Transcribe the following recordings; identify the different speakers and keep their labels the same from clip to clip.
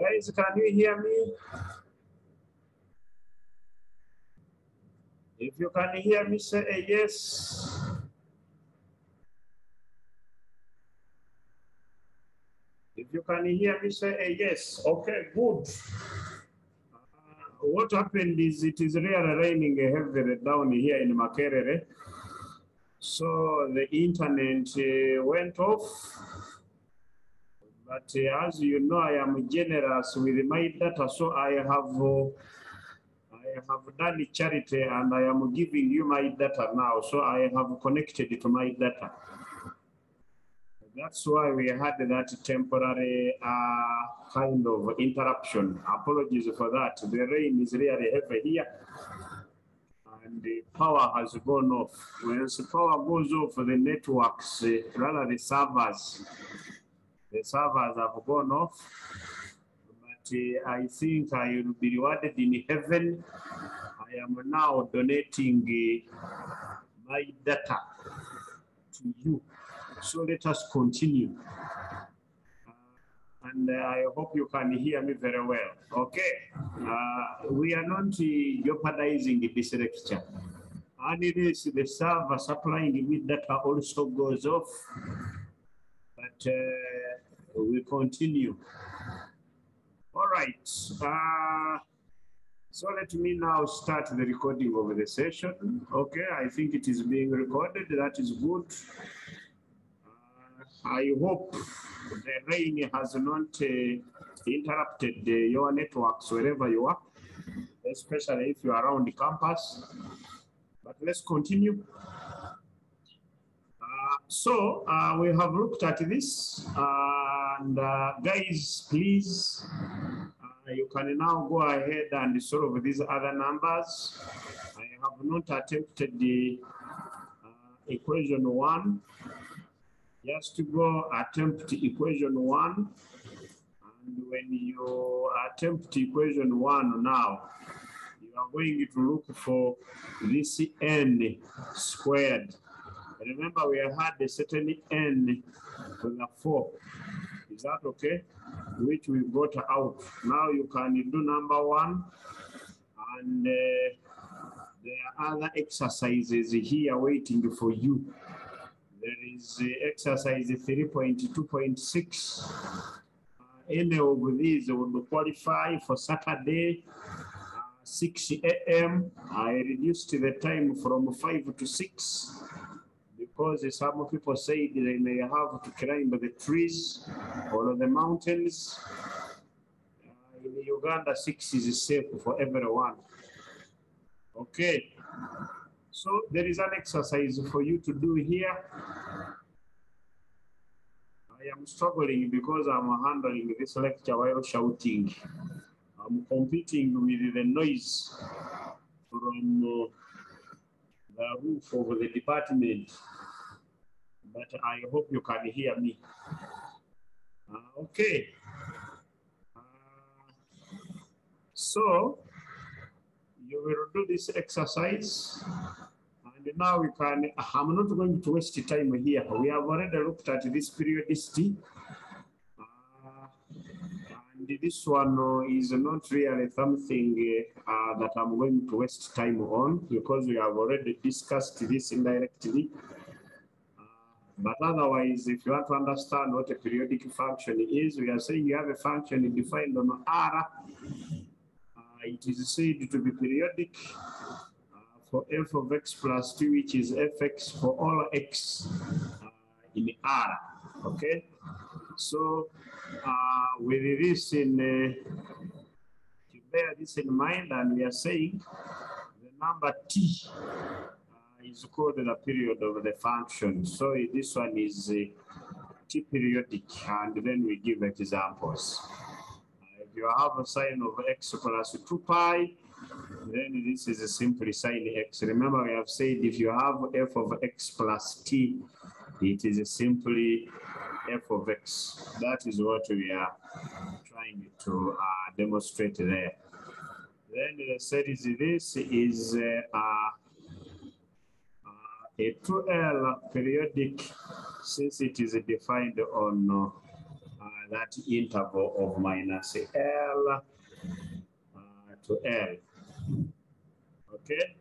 Speaker 1: Guys, can you hear me? If you can hear me, say a yes. If you can hear me, say a yes. Okay, good. What happened is it is really raining heavily down here in Makerere. So the internet went off. But as you know, I am generous with my data, so I have done charity and I am giving you my data now. So I have connected to my data. That's why we had that temporary kind of interruption. Apologies for that. The rain is really heavy here. And the power has gone off. Once the power goes off, the networks, rather the servers have gone off. But I think I will be rewarded in heaven. I am now donating my data to you. So let us continue. And I hope you can hear me very well. Okay. We are not jeopardizing this lecture. Unless the server supplying me data also goes off. But we continue. All right. So let me now start the recording of the session. Okay, I think it is being recorded. That is good. I hope the rain has not interrupted your networks wherever you are, especially if you are around the campus. But let's continue. So we have looked at this, and guys, please, you can now go ahead and solve these other numbers. I have not attempted the equation 1. Just to go attempt equation 1. And when you attempt equation 1 now, you are going to look for this n squared. Remember, we had a certain n with a 4. Is that okay? Which we got out. Now you can do number 1. And there are other exercises here waiting for you. There is exercise 3.2.6. Any of these would qualify for Saturday, 6 a.m. I reduced the time from 5 to 6 because some people say they may have to climb the trees or the mountains. In Uganda, 6 is safe for everyone. Okay. So there is an exercise for you to do here. I am struggling because I'm handling this lecture while shouting. I'm competing with the noise from the roof of the department. But I hope you can hear me. Okay. So you will do this exercise. And now we can, I'm not going to waste time here. We have already looked at this periodicity. And this one is not really something that I'm going to waste time on because we have already discussed this indirectly. But otherwise, if you want to understand what a periodic function is, we are saying you have a function defined on R. It is said to be periodic for f of x plus 2, which is fx for all x in R. Okay? So with this in, to bear this in mind, and we are saying the number t is called the period of the function. So this one is t periodic, and then we give examples. If you have a sine of x plus 2 pi, then this is simply sine x. Remember, we have said if you have f of x plus t, it is simply f of x. That is what we are trying to demonstrate there. Then the series this is a 2L periodic, since it is defined on that interval of minus L to L. Okay.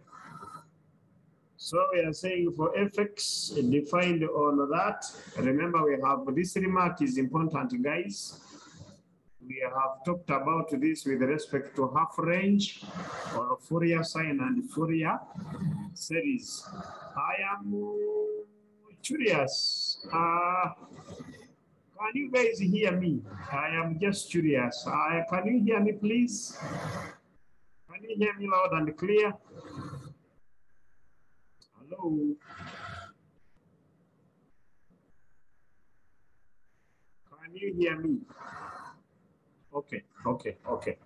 Speaker 1: So we are saying for fx defined on that, remember we have this remark is important, guys. We have talked about this with respect to half range or Fourier sine and Fourier series. I am curious. Can you guys hear me? I am just curious. Can you hear me, please? Can you hear me loud and clear? Hello? Can you hear me? Okay, okay, okay.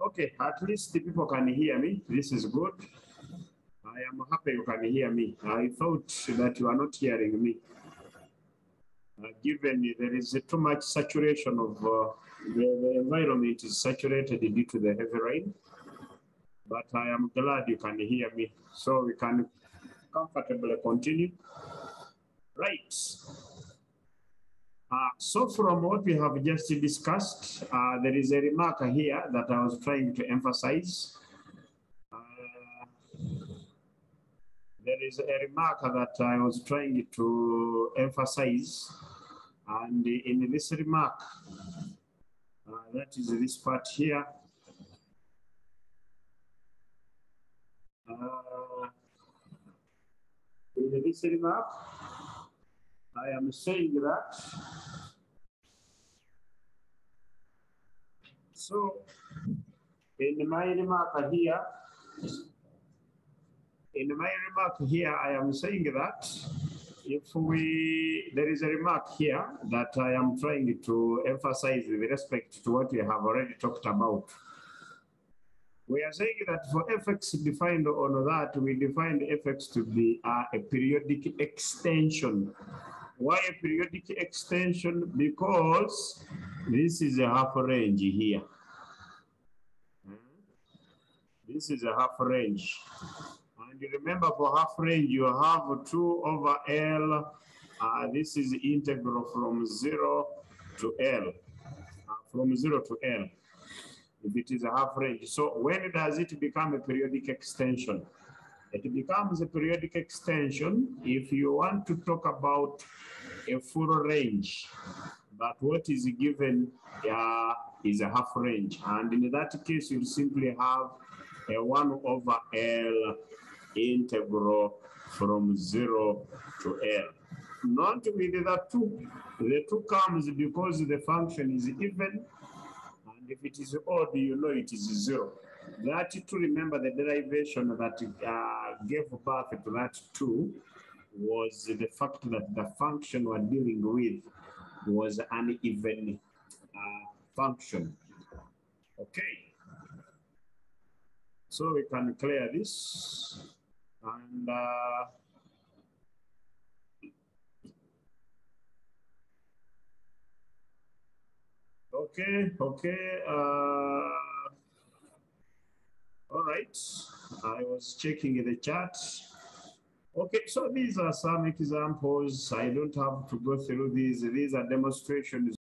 Speaker 1: Okay, at least the people can hear me. This is good. I am happy you can hear me. I thought that you are not hearing me. Given there is too much saturation of the environment is saturated due to the heavy rain. But I am glad you can hear me. So we can comfortably continue. Right. So from what we have just discussed, there is a remark here that I was trying to emphasize. There is a remark that I was trying to emphasize, and in this remark, that is this part here. In this remark, I am saying that. So, in my remark here, I am saying that there is a remark here that I am trying to emphasize with respect to what we have already talked about. We are saying that for fx defined on that, we defined fx to be a periodic extension. Why a periodic extension? Because this is a half range here. This is a half range. And you remember for half range, you have 2 over L. This is integral from 0 to L. From 0 to L, if it is a half range. So when does it become a periodic extension? It becomes a periodic extension if you want to talk about a full range, but what is given is a half range. And in that case, you simply have a 1 over L integral from 0 to L. Not with the 2. The 2 comes because the function is even, and if it is odd, you know it is 0. That to remember the derivation that gave birth to that 2 was the fact that the function we're dealing with was an even function. Okay. So we can clear this. And okay. All right. I was checking the chat. Okay, so these are some examples. I don't have to go through these. These are demonstrations